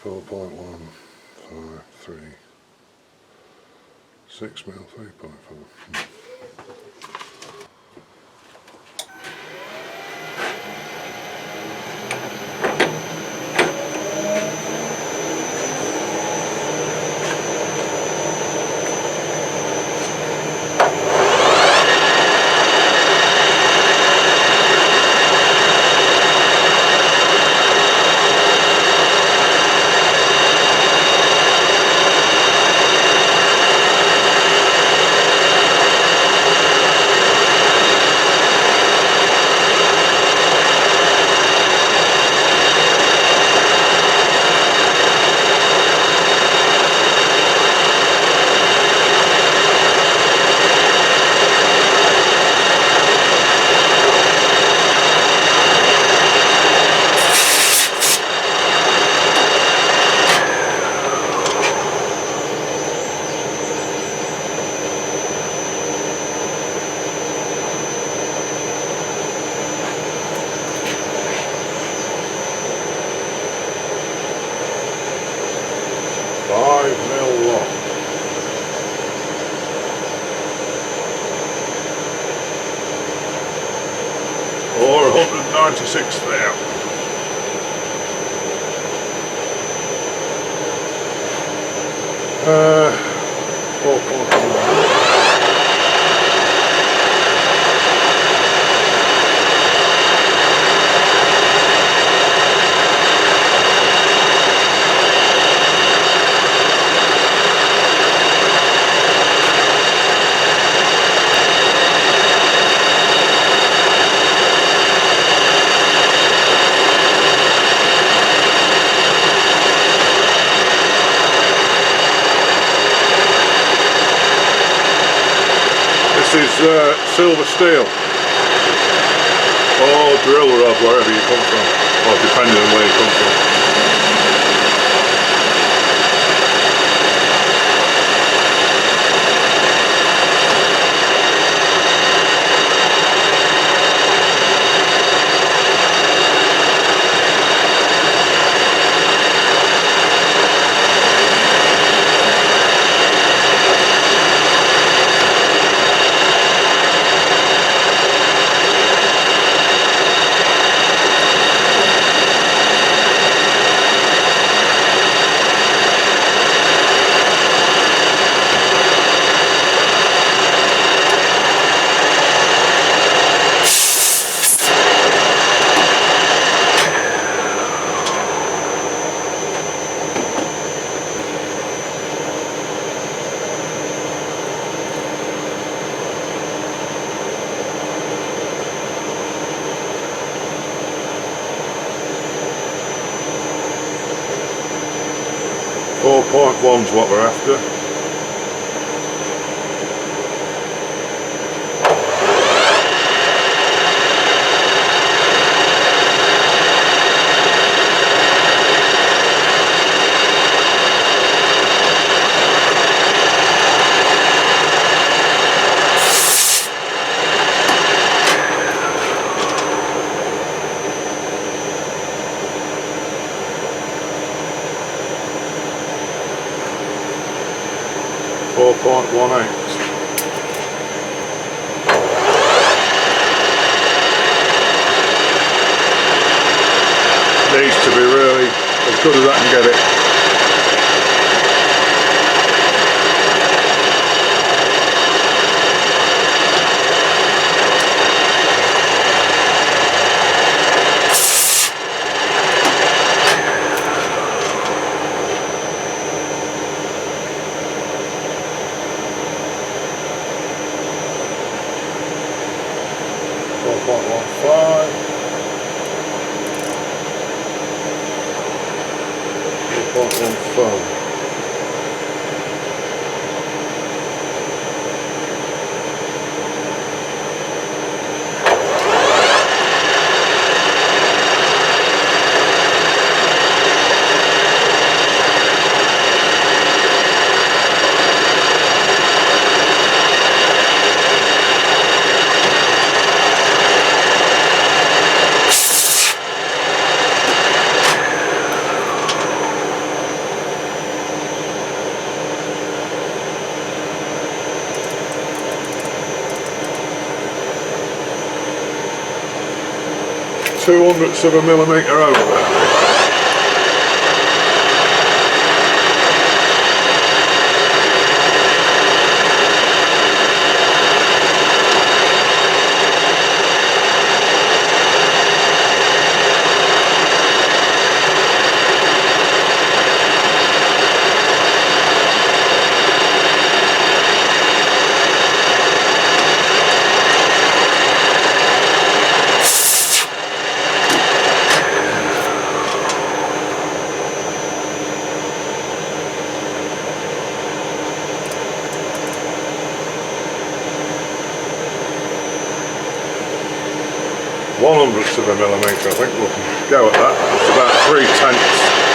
4.153, 6 mil 3.4. 5 mil lock. Or 196 there. Uh, 4.1. This is silver steel, or drill rod, wherever you come from, or depending on where you come from. .1's what we're after. .18. Needs to be really as good as I can get it. 200ths of a millimetre over. One hundredths of a millimetre, I think we'll go at that. It's about 3/10.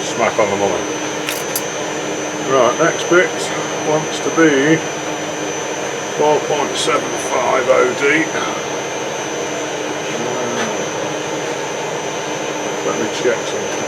Smack on the money. Right, next bit wants to be 4.75 OD. Let me check something.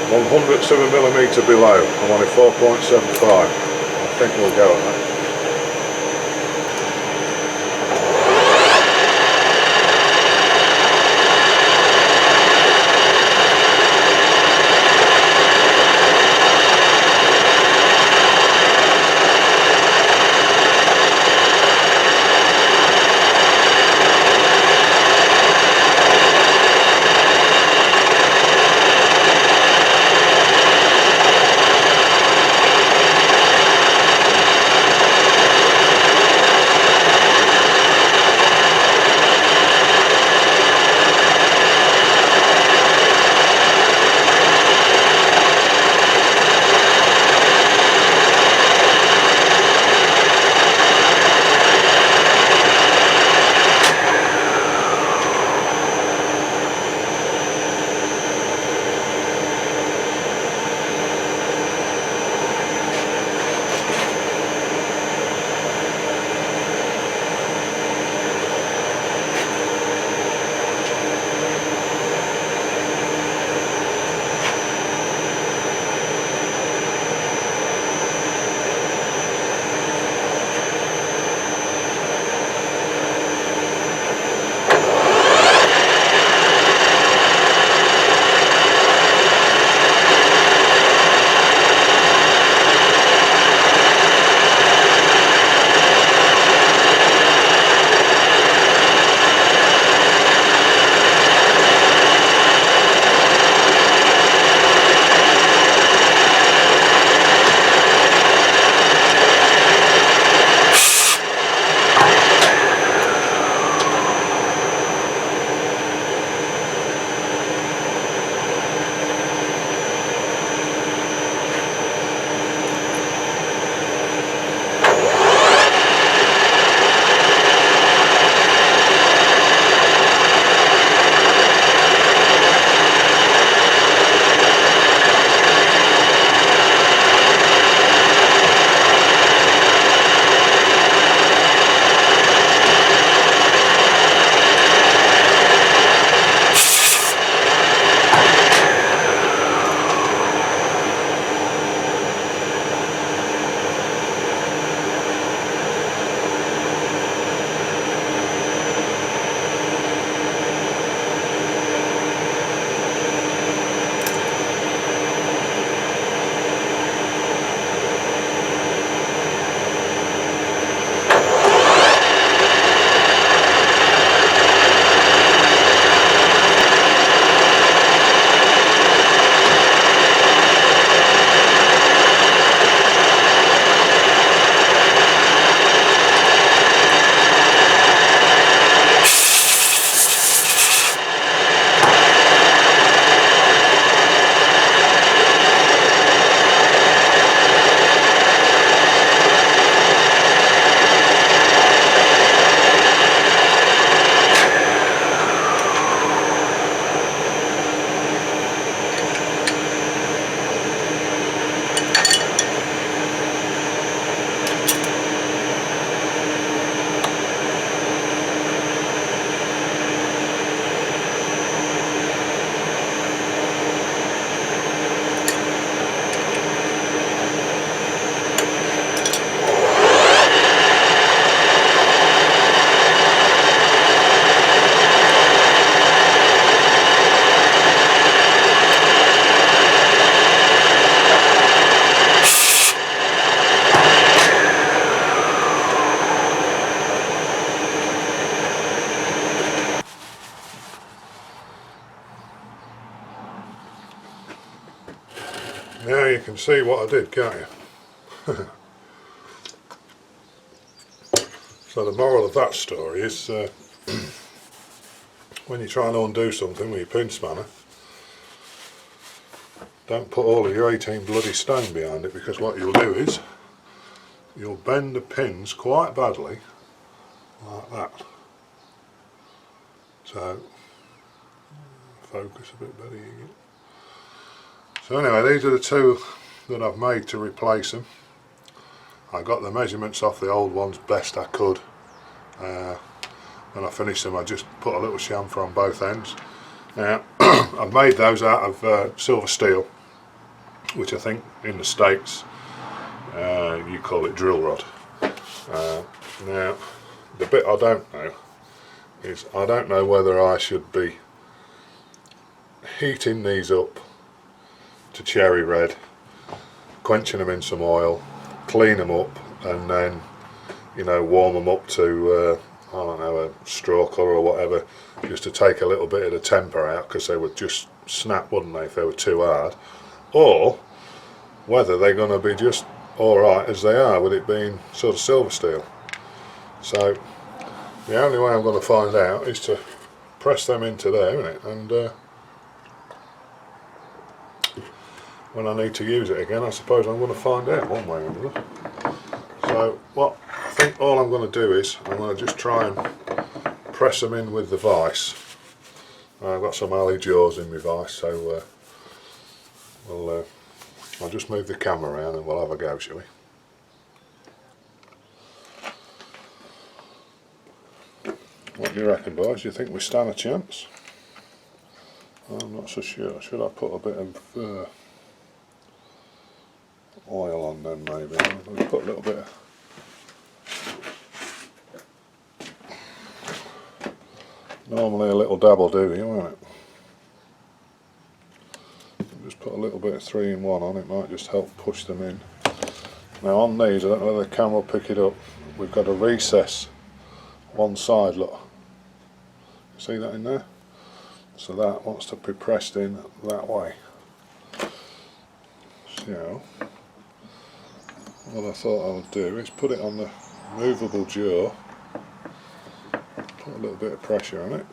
One hundredths of a millimetre below. I'm only 4.75. I think we'll go at that. see what I did, can't you? So the moral of that story is when you're trying to undo something with your pin spanner, don't put all of your 18 bloody stone behind it, because what you'll do is you'll bend the pins quite badly like that. So focus a bit better. So anyway, these are the two that I've made to replace them. I got the measurements off the old ones best I could. When I finished them, I just put a little chamfer on both ends. Now I've made those out of silver steel, which I think in the States you call it drill rod. Now the bit I don't know is, I don't know whether I should be heating these up to cherry red, quenching them in some oil, clean them up, and then, you know, warm them up to I don't know, a straw colour or whatever, just to take a little bit of the temper out, because they would just snap, wouldn't they, if they were too hard, or whether they're going to be just alright as they are with it being sort of silver steel. So the only way I'm going to find out is to press them into there, isn't it? And when I need to use it again, I suppose I'm going to find out one way or another. So what I think all I'm going to do is I'm going to just try and press them in with the vise. I've got some alley jaws in my vise, so I'll just move the camera around and we'll have a go, shall we? What do you reckon, boys? Do you think we stand a chance? I'm not so sure. Should I put a bit of oil on them maybe? I'll put a little bit of... Normally a little dab will do you, won't it? Just put a little bit of 3-in-1 on, it might just help push them in. Now on these, I don't know whether the camera will pick it up, we've got a recess one side, look. See that in there? So that wants to be pressed in that way. So what I thought I would do is put it on the movable jaw, put a little bit of pressure on it,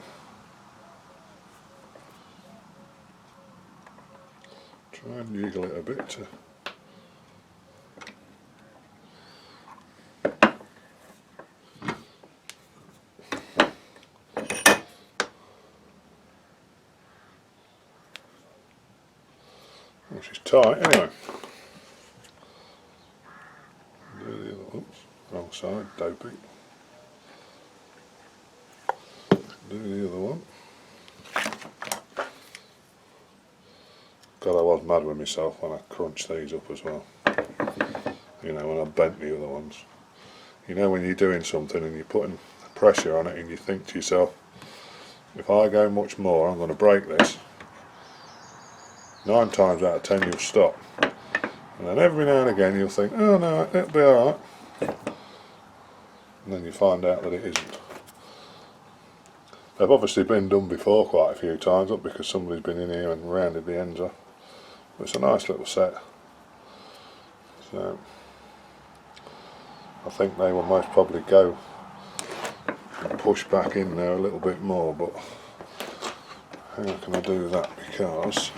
try and jiggle it a bit to which is tight anyway. Do the other, oops, wrong side, dopey. Do the other one. God, I was mad with myself when I crunched these up as well. You know, when I bent the other ones. You know, when you're doing something and you're putting pressure on it and you think to yourself, if I go much more, I'm going to break this. 9 times out of 10 you'll stop, and then every now and again you'll think, oh no, it'll be alright, and then you find out that it isn't. They've obviously been done before quite a few times, up because somebody's been in here and rounded the ends off, but it's a nice little set. So I think they will most probably go and push back in there a little bit more, but how can I do that? Because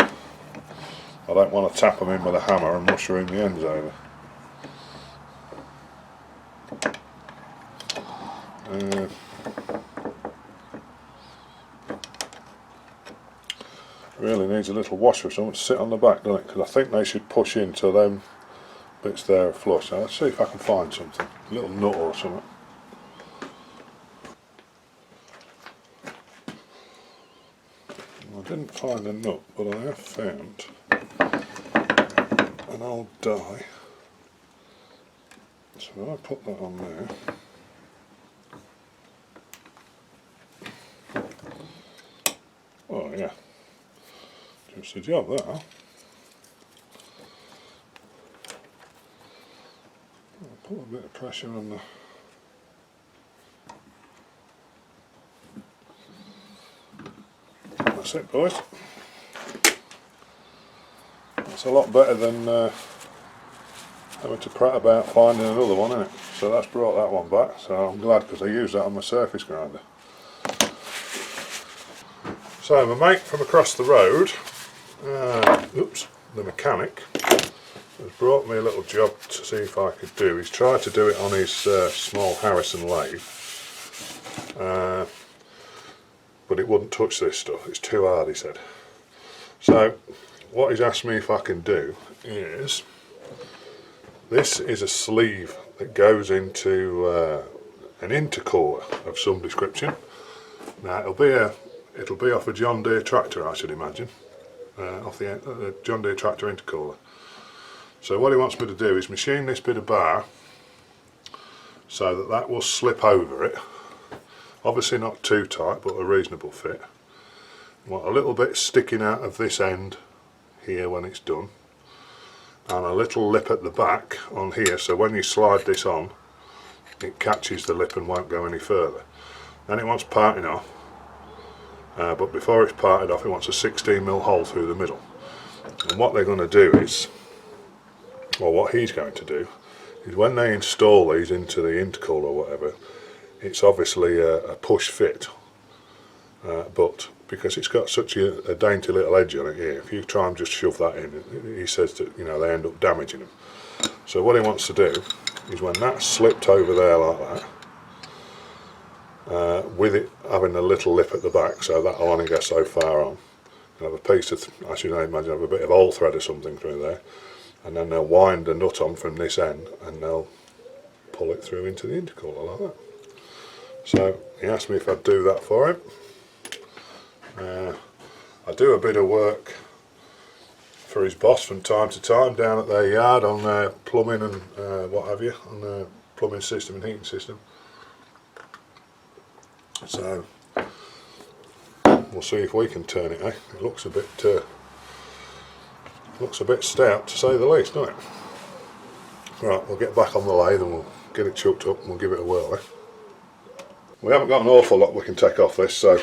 I don't want to tap them in with a hammer and mushroom the ends over. Really needs a little washer or something to sit on the back, doesn't it? Because I think they should push in to them bits there are flush. Now let's see if I can find something, a little nut or something. I didn't find a nut, but I have found an old die. So I put that on there. Oh yeah, just a job that. I'll put a bit of pressure on the that's it, boys. That's a lot better than having to prat about finding another one, innit? So that's brought that one back, so I'm glad because I use that on my surface grinder. So my mate from across the road, the mechanic, has brought me a little job to see if I could do. He's tried to do it on his small Harrison lathe, but it wouldn't touch this stuff, it's too hard, he said. So what he's asked me if I can do is, this is a sleeve that goes into an intercooler of some description. Now it'll be off a John Deere tractor, I should imagine, off the John Deere tractor intercooler. So what he wants me to do is machine this bit of bar so that that will slip over it. Obviously not too tight, but a reasonable fit. I want a little bit sticking out of this end here when it's done, and a little lip at the back on here, so when you slide this on it catches the lip and won't go any further. Then it wants parting off, but before it's parted off it wants a 16mm hole through the middle. And what they're going to do is, or what he's going to do, is when they install these into the intercooler or whatever, it's obviously a push fit, but because it's got such a dainty little edge on it here, if you try and just shove that in, he says that, you know, they end up damaging them. So what he wants to do is, when that's slipped over there like that, with it having a little lip at the back, so that'll only go so far on, have a piece of, I should imagine, have a bit of old thread or something through there, and then they'll wind the nut on from this end and they'll pull it through into the intercooler like that. So he asked me if I'd do that for him. I do a bit of work for his boss from time to time down at their yard on their plumbing and what have you, on their plumbing system and heating system. So we'll see if we can turn it, eh? It looks a bit stout, to say the least, doesn't it? Right, we'll get back on the lathe and we'll get it chucked up and we'll give it a whirl, eh? We haven't got an awful lot we can take off this, so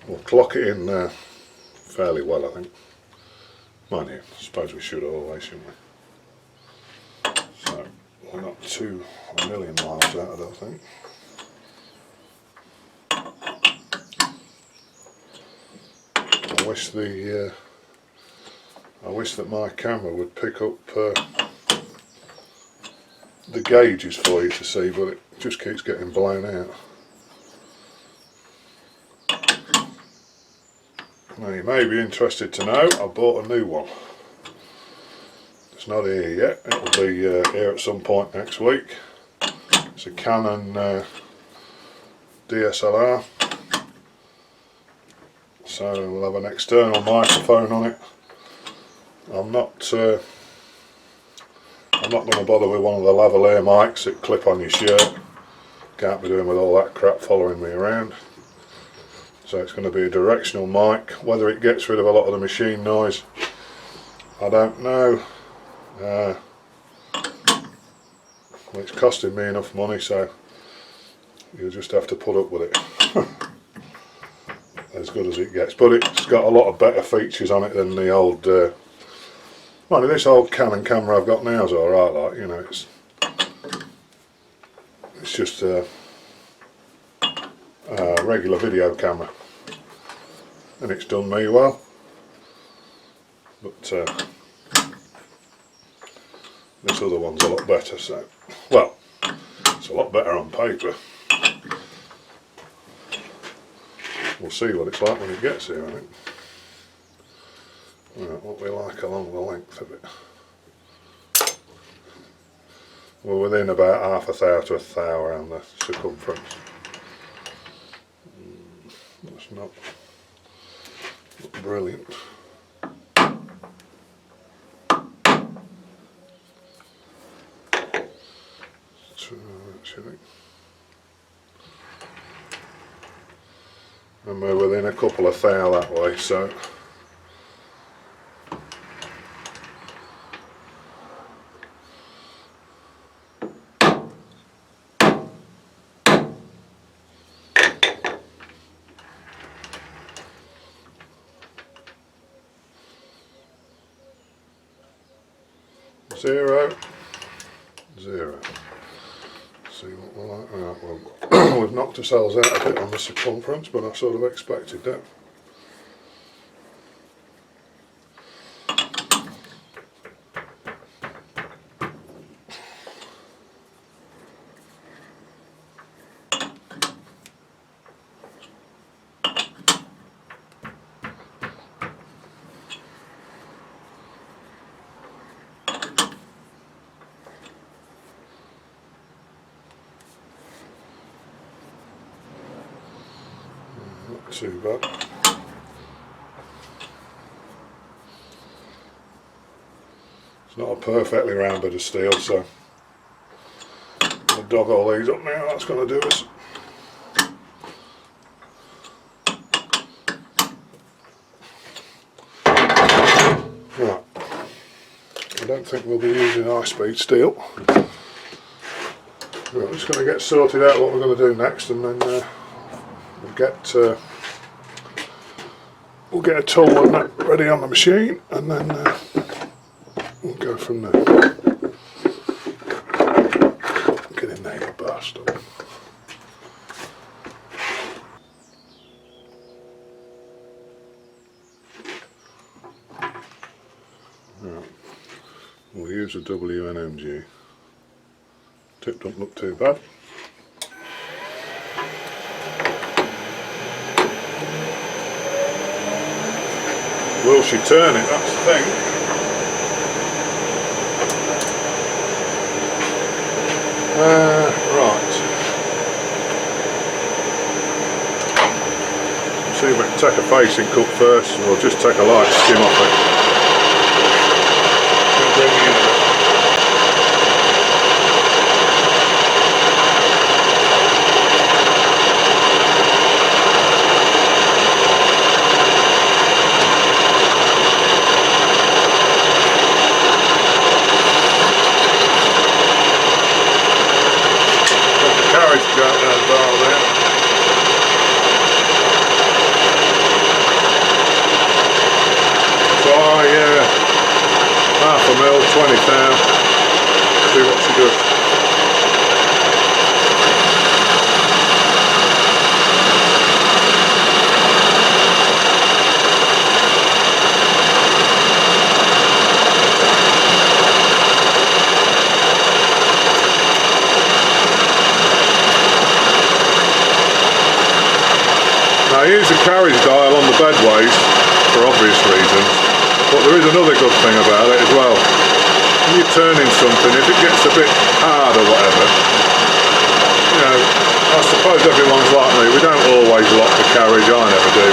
we'll clock it in fairly well, I think. Mind you, I suppose we should always, shouldn't we? So we're not a million miles out, I don't think. I wish that my camera would pick up the gauges for you to see, but it just keeps getting blown out. Now you may be interested to know, I bought a new one. It's not here yet, it'll be here at some point next week. It's a Canon DSLR. So we'll have an external microphone on it. I'm not going to bother with one of the lavalier mics that clip on your shirt. Can't be doing with all that crap following me around. So it's going to be a directional mic. Whether it gets rid of a lot of the machine noise, I don't know. It's costing me enough money, so you'll just have to put up with it. As good as it gets, but it's got a lot of better features on it than the old well, this old Canon camera I've got now is alright, like, you know, it's just a regular video camera and it's done me well, but this other one's a lot better, so, well, it's a lot better on paper. We'll see what it's like when it gets here, I think. Right, what we like along the length of it. We're within about half a thou to a thou around the circumference. That's not brilliant. Actually. And we're within a couple of thou that way, so zero. 0. See what we're like. Right, well, we've knocked ourselves out a bit on the circumference, but I sort of expected that. Not too bad. It's not a perfectly round bit of steel, so I'll dog all these up now. That's going to do us. Right. I don't think we'll be using high-speed steel. We're just going to get sorted out what we're going to do next, and then we'll get a tool and that ready on the machine, and then we'll go from there. Get in there, you bastard. Right. We'll use a WNMG. Tip don't look too bad. Will she turn it? That's the thing. Right. See if we can take a facing cut first, and we'll just take a light skim off it. Bring it in a bit. Half a mil, 20 thou. See what she does. Now I use the carriage dial on the bedways for obvious reasons. But there is another good thing about it as well. When you're turning something, if it gets a bit hard or whatever, you know, I suppose everyone's like me, we don't always lock the carriage, I never do,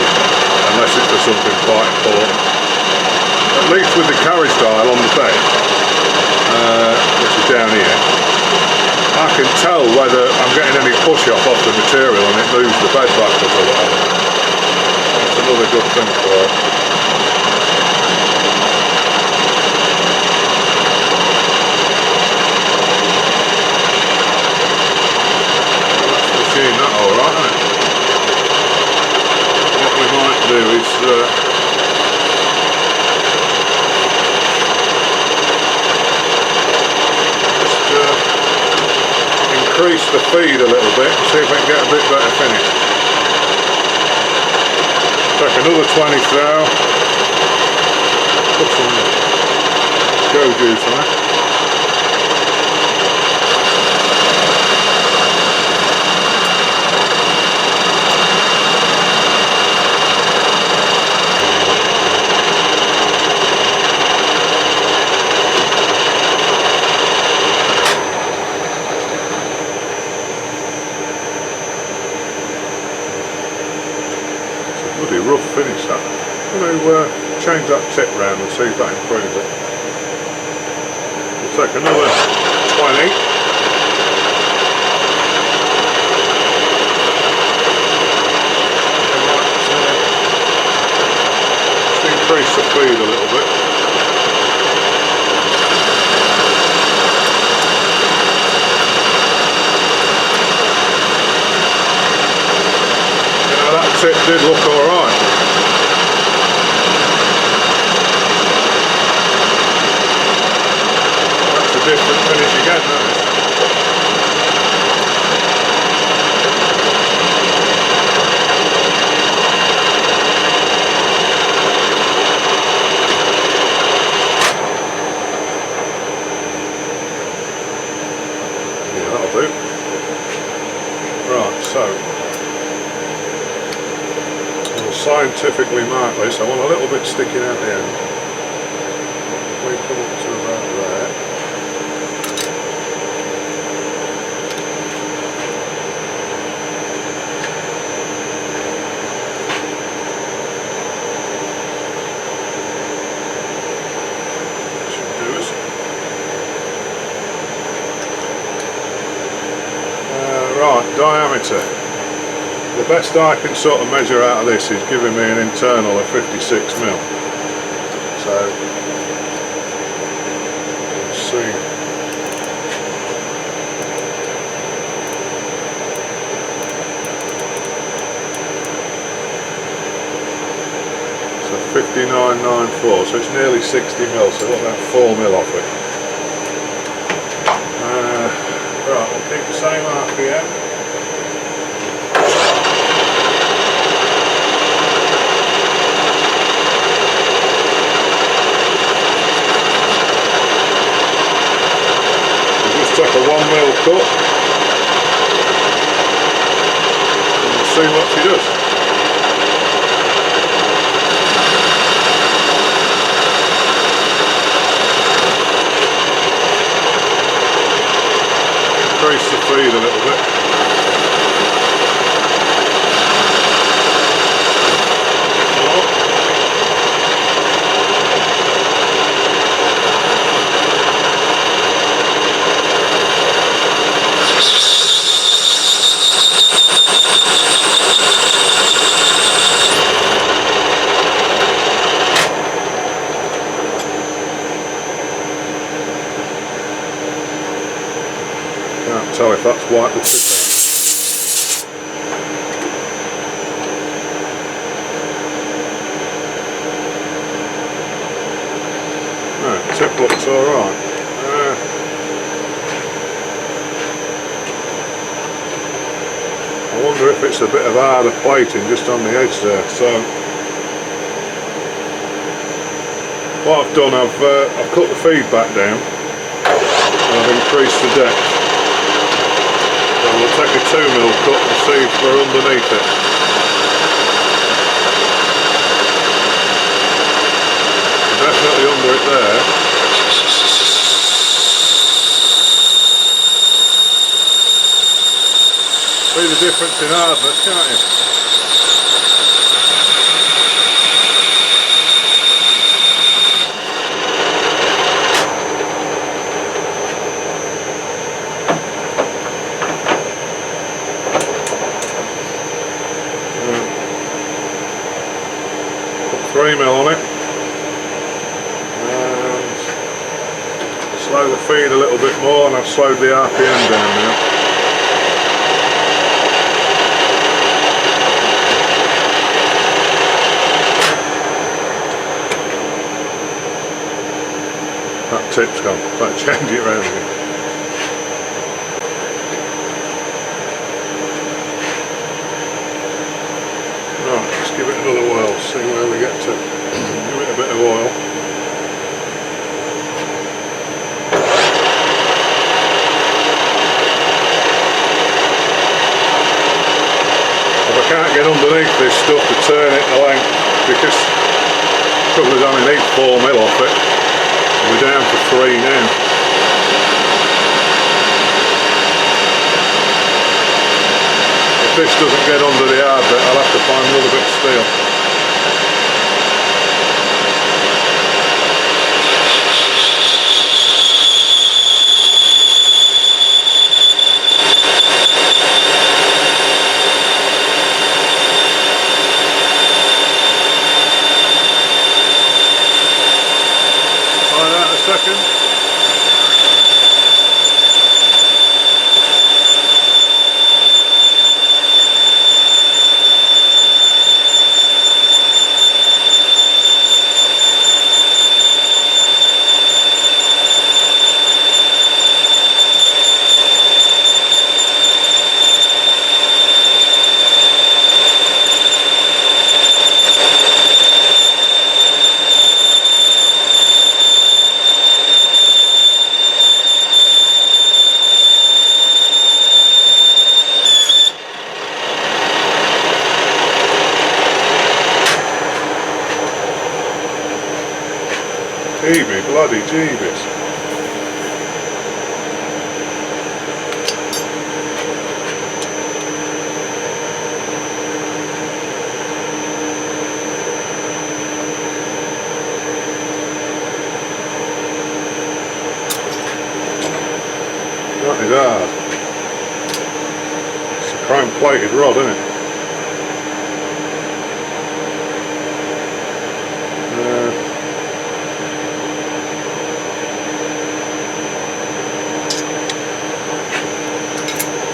unless it's for something quite important. At least with the carriage dial on the bed, which is down here, I can tell whether I'm getting any push off the material and it moves the bed backwards or whatever. That's another good thing for it. That alright, isn't it? What we might do is just increase the feed a little bit and see if we can get a bit better finish. Take another 20 thou, put some go juice on it. Rough finish that. I'm going to change that tip round and see if that improves it. We'll take another 20. Just increase the feed a little bit. That tip did look alright. That's a different finish again. again, that is. Yeah, that'll do. Right, so we'll scientifically mark this. I want a little bit sticking out the end. We come up to about there. Should do us. Right, diameter. The best I can sort of measure out of this is giving me an internal of 56mm. So see. So 59.94, so it's nearly 60mm, so what, about 4mm off it. Right, we'll keep the same RPM. Take a 1mm cut and we'll see what she does. Increase the feed a little bit. Can't tell if that's white or tip out. No, tip looks alright. I wonder if it's a bit of harder plating just on the edge there. So what I've done, I've cut the feed back down and I've increased the depth. So we'll take a 2mm cut and see if we're underneath it. Definitely under it there. See the difference in hardness, can't you? Put 3mm on it. And slow the feed a little bit more, and I've slowed the RPM down now. That tip's gone, better change it round again. Right, let's give it another whirl, see where we get to. Give it a bit of oil. If I can't get underneath this stuff to turn it the length, because the trouble is I only need 4mm off it. We're down to 3 now. If this doesn't get under the hard bit, I'll have to find another bit of steel. Find out in a second. bloody Jeebies. That is hard. It's a chrome plated rod, isn't it?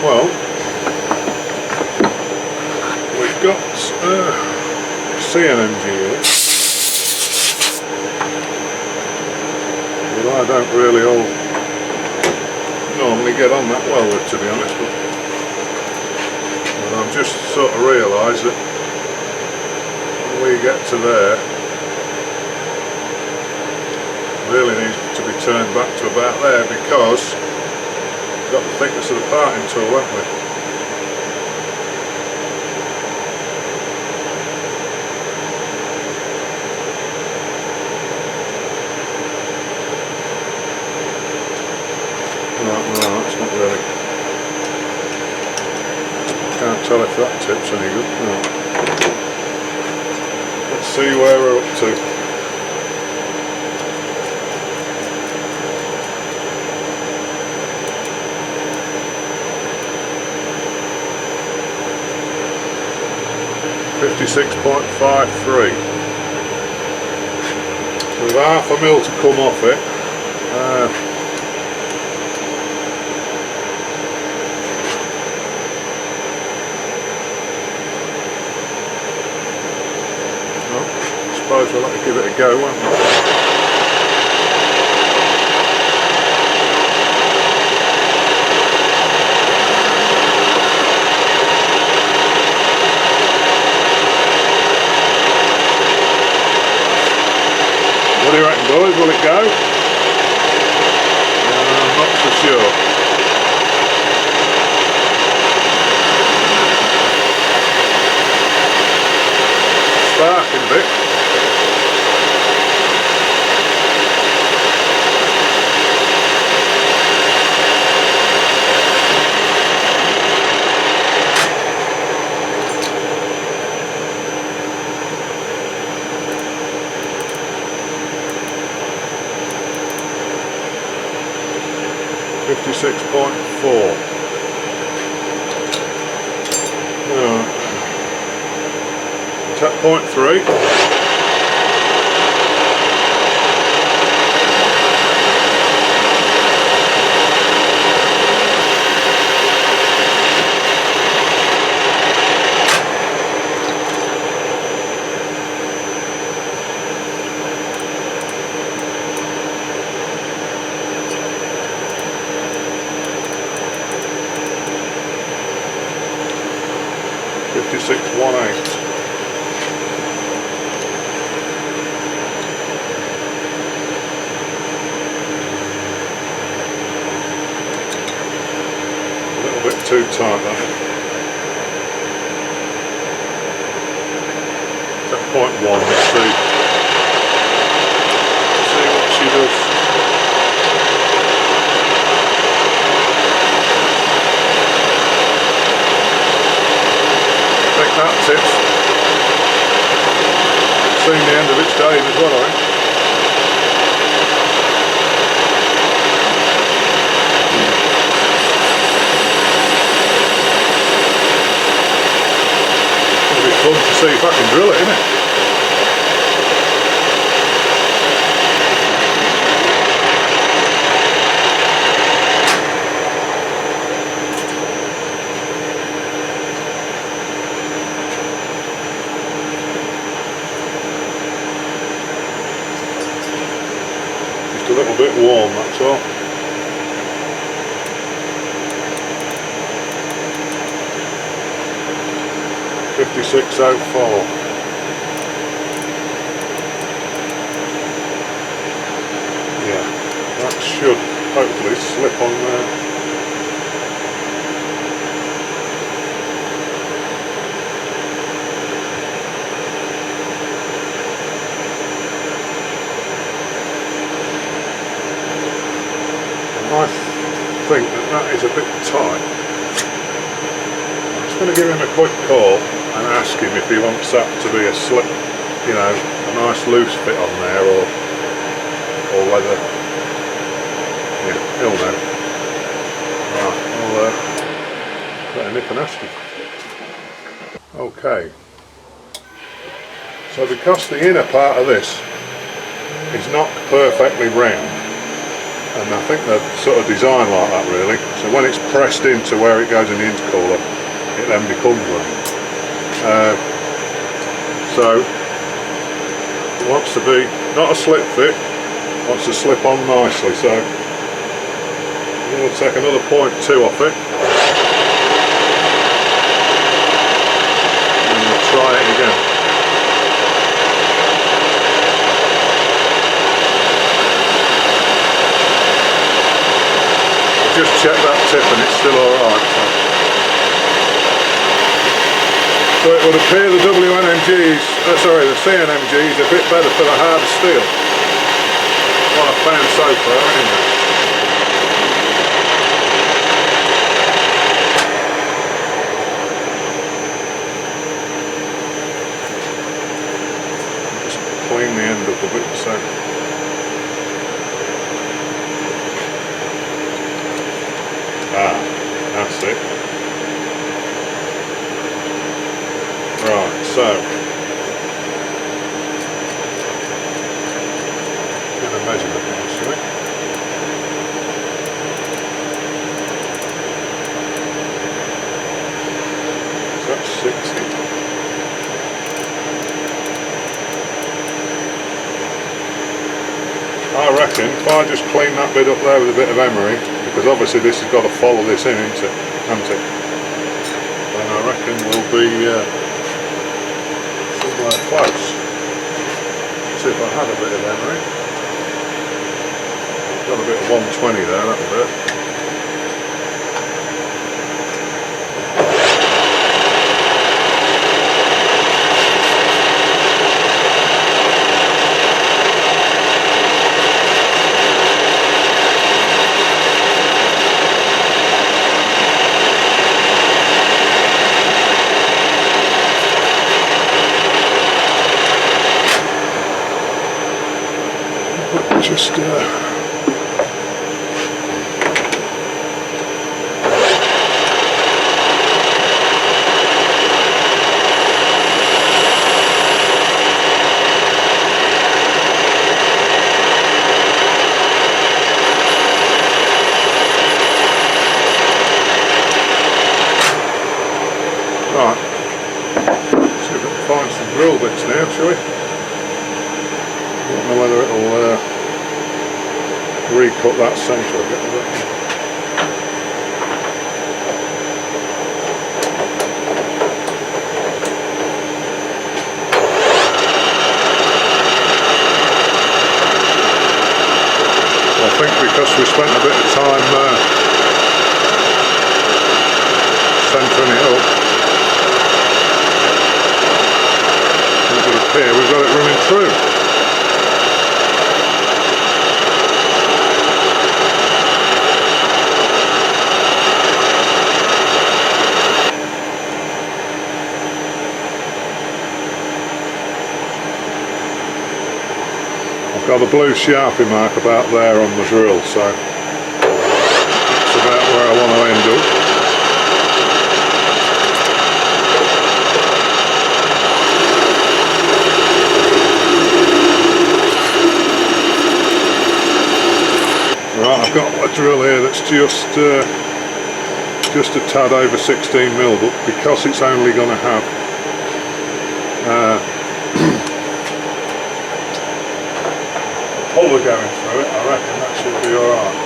Well, we've got CNMG here, but I don't really all normally get on that well with, to be honest, but I've just sort of realised that when we get to there, really needs to be turned back to about there, because we've got the thickness of the parting tool, haven't we? No, that's not really. Can't tell if that tip's any good. No. Let's see where we're up to. .53. So with half a mil to come off it. I suppose we'll have to give it a go, won't we? What do you reckon, boys? Will it go? I'm not so sure. Sparking a bit. .4. Tap .3. .5618. A little bit too tight, that. At .1, let's see. See what she does. That tips. Seen the end of its days as well, I think. It'll be fun to see if I can drill it, isn't it? A little bit warm, that's all. .5604. Yeah, that should hopefully slip on there. bit tight. I'm just going to give him a quick call and ask him if he wants that to be a slip, you know, a nice loose fit on there, or whether, yeah, he'll know. Right, I'll let him nip and ask him. Okay, so because the inner part of this is not perfectly round, and I think they're sort of designed like that really, so when it's pressed into where it goes in the intercooler, it then becomes round. So it wants to be not a slip fit, it wants to slip on nicely, so we'll take another 0.2 off it and we'll try it again. Just check that tip and it's still alright. So it would appear the WNMGs, sorry, the CNMG is a bit better for the harder steel. What I've found so far anyway. Just clean the end up a bit so. That's it. Right, so get a measurement now, shall we? So that's 60. I reckon if I just clean that bit up there with a bit of emery, because obviously this has got to follow this in, hasn't it? Then I reckon we'll be somewhere close. Let's see if I had a bit of emery. Got a bit of 120 there, that'll do it. Just right, see if we can find some drill bits now, shall we? Don't know whether it'll recut that centre a bit. I think because we spent a bit of time centering it up, it would appear we've got it running through. Got the blue Sharpie mark about there on the drill, so that's about where I want to end up. Right, I've got a drill here that's just a tad over 16mm, but because it's only going to have puller going through it, I reckon that should be alright.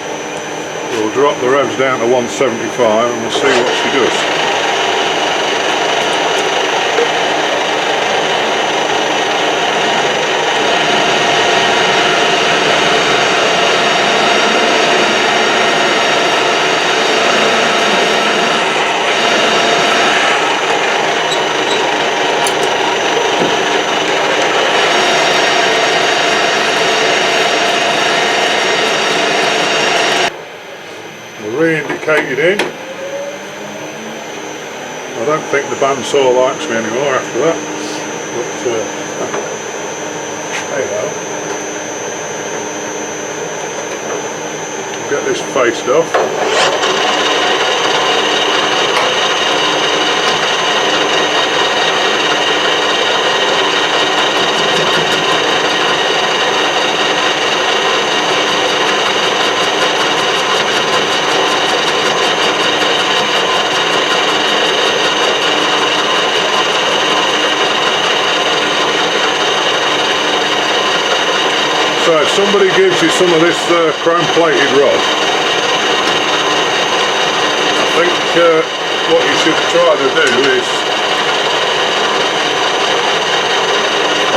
We'll drop the revs down to 175 and we'll see what she does. lubricated in. I don't think the bandsaw likes me anymore after that, but hey ho. Get this faced off. So if somebody gives you some of this chrome plated rod, I think what you should try to do is,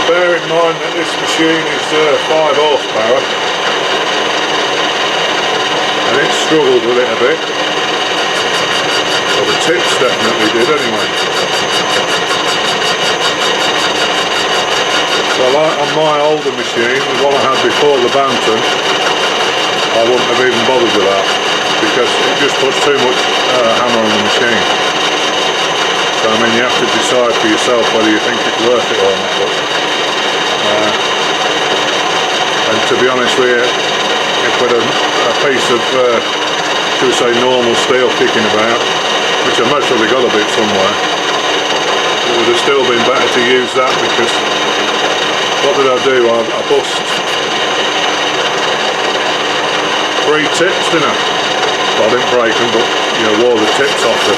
bear in mind that this machine is 5 horsepower and it struggled with it a bit, well the tips definitely did anyway. So like on my older machine, the one I had before the Bantam, I wouldn't have even bothered with that because it just puts too much hammer on the machine. So I mean you have to decide for yourself whether you think it's worth it or not. But, and to be honest with you, if with a piece of, should we say, normal steel kicking about, which I've most probably got a bit somewhere, it would have still been better to use that because what did I do? I bust 3 tips, didn't I? Well, I didn't break them, but you know, wore the tips off them.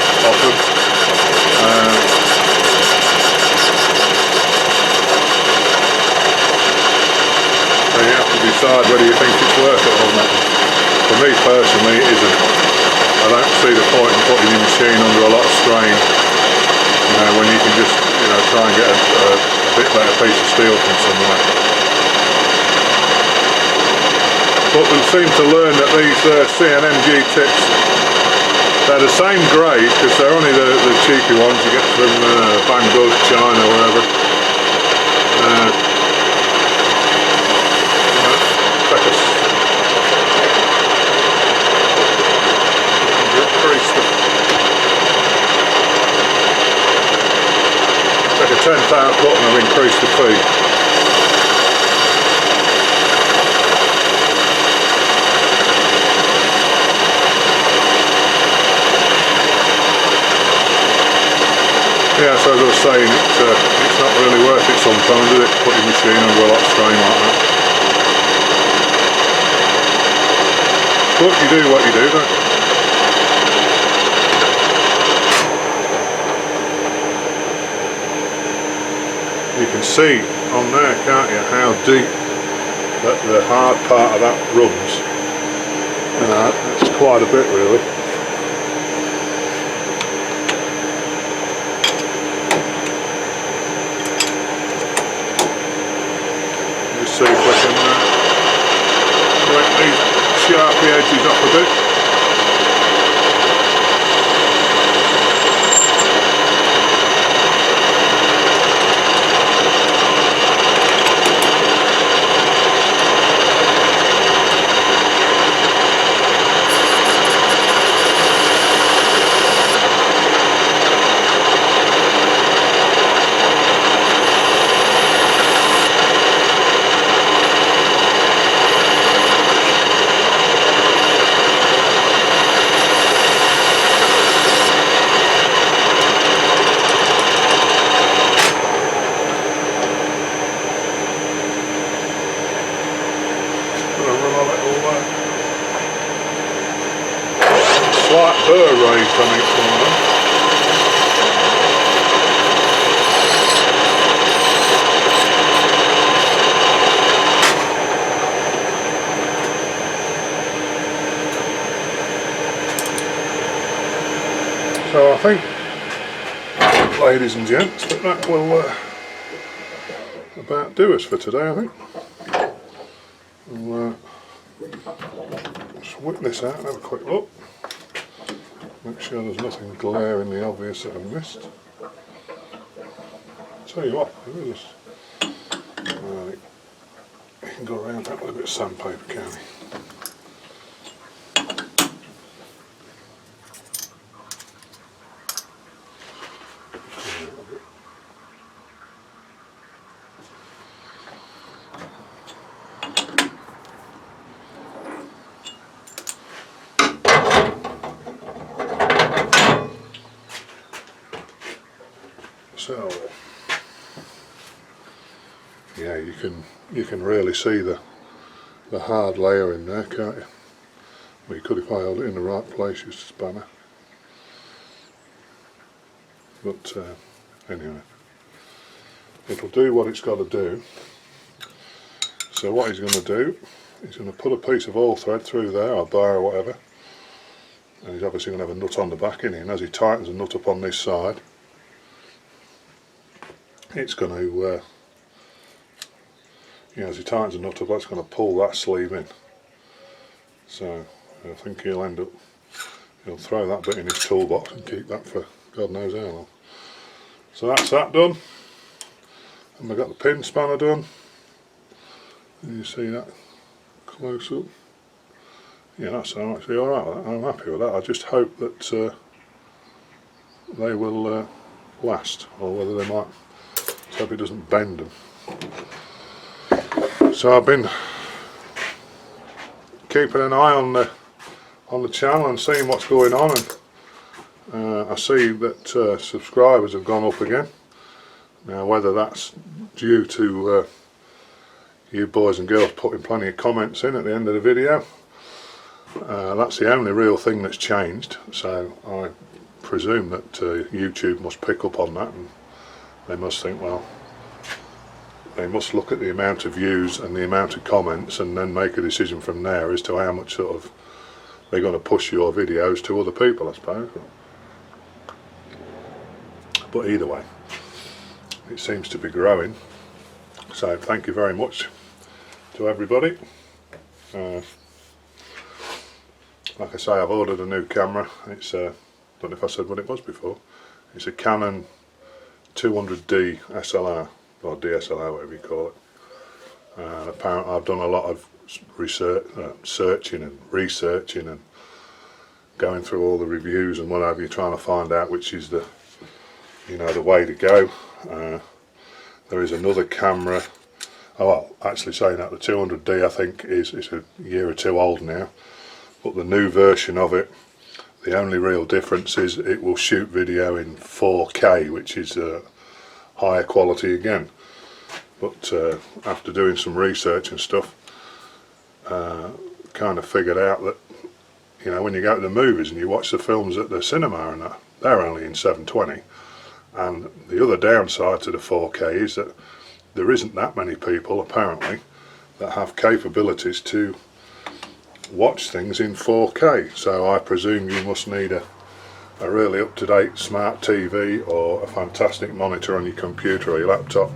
So you have to decide whether you think it's worth it or not. For me personally, it isn't. I don't see the point in putting your machine under a lot of strain. You know, when you can just, you know, try and get a bit better piece of steel from somewhere. But we seem to learn that these CNMG tips, they're the same grade because they're only the cheapy ones you get from Banggood, China, wherever. Take a 10th out button and increase the feed. Yeah, so as I was saying, it's not really worth it sometimes, is it? Put your machine under a lot of strain like that. But you do what you do, don't you? You can see on there, can't you, how deep the hard part of that runs. You know, it's quite a bit really. Just see if I can break these sharpy edges off a bit. Slight burr raised on each one. So I think, ladies and gents, that will about do us for today, I think. We'll just whip this out and have a quick look. Make sure there's nothing glaringly obvious that I've missed. Tell you what, right, you can go around that with a bit of sandpaper, can't you? So yeah, you can really see the hard layer in there, can't you? Well, you could if I held it in the right place, use a spanner. But anyway, it'll do what it's got to do. So what he's going to do, he's going to put a piece of oil thread through there, or bar or whatever, and he's obviously going to have a nut on the back, isn't he? And as he tightens the nut up on this side, it's going to, as he tightens the nut up, that's going to pull that sleeve in. So I think he'll throw that bit in his toolbox and keep that for God knows how long. So that's that done, and we've got the pin spanner done. And you see that close up. Yeah, that's actually alright with that. I'm happy with that. I just hope that they will last, or whether they might, so hope it doesn't bend them. So I've been keeping an eye on the channel and seeing what's going on, and I see that subscribers have gone up again. Now whether that's due to you boys and girls putting plenty of comments in at the end of the video, that's the only real thing that's changed. So I presume that YouTube must pick up on that, and they must think, well, they must look at the amount of views and the amount of comments and then make a decision from there as to how much sort of they're going to push your videos to other people, I suppose. But either way, it seems to be growing. So thank you very much to everybody. Like I say, I've ordered a new camera. It's don't know if I said what it was before. It's a Canon 200D SLR, or DSLR, whatever you call it. And apparently I've done a lot of research, searching and researching and going through all the reviews and what have you, trying to find out which is the way to go. There is another camera. Oh, well, actually saying that, the 200D I think is a year or two old now, but the new version of it, the only real difference is it will shoot video in 4K, which is higher quality again. But after doing some research and stuff, kind of figured out that when you go to the movies and you watch the films at the cinema and that, they're only in 720. And the other downside to the 4K is that there isn't that many people apparently that have capabilities to watch things in 4K. So I presume you must need a really up-to-date smart TV or a fantastic monitor on your computer or your laptop.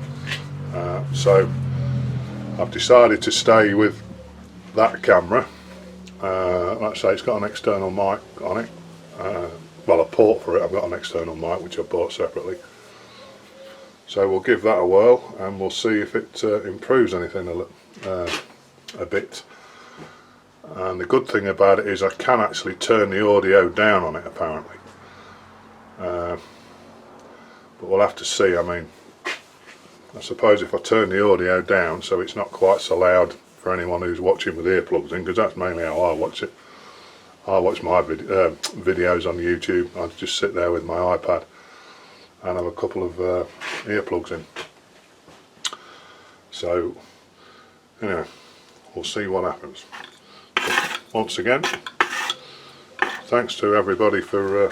So I've decided to stay with that camera. Like I say, it's got an external mic on it. Well, a port for it. I've got an external mic which I bought separately. So we'll give that a whirl and we'll see if it improves anything a bit. And the good thing about it is I can actually turn the audio down on it apparently. But we'll have to see. I mean, I suppose if I turn the audio down so it's not quite so loud for anyone who's watching with earplugs in, because that's mainly how I watch it. I watch my videos on YouTube. I just sit there with my iPad and have a couple of earplugs in. So anyway, we'll see what happens. But once again, thanks to everybody for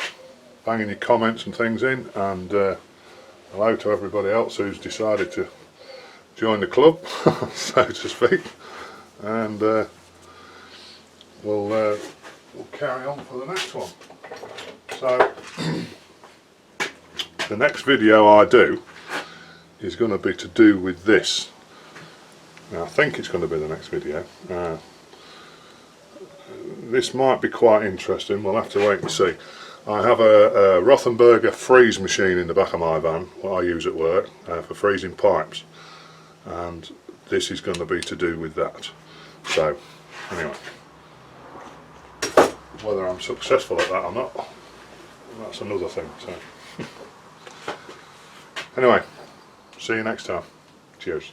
banging your comments and things in, and hello to everybody else who's decided to join the club, so to speak. And we'll carry on for the next one. So the next video I do is going to be to do with this. Now I think it's going to be the next video. This might be quite interesting. We'll have to wait and see. I have a Rothenberger freeze machine in the back of my van, what I use at work for freezing pipes, and this is going to be to do with that. So anyway, whether I'm successful at that or not, that's another thing. So anyway, see you next time. Cheers.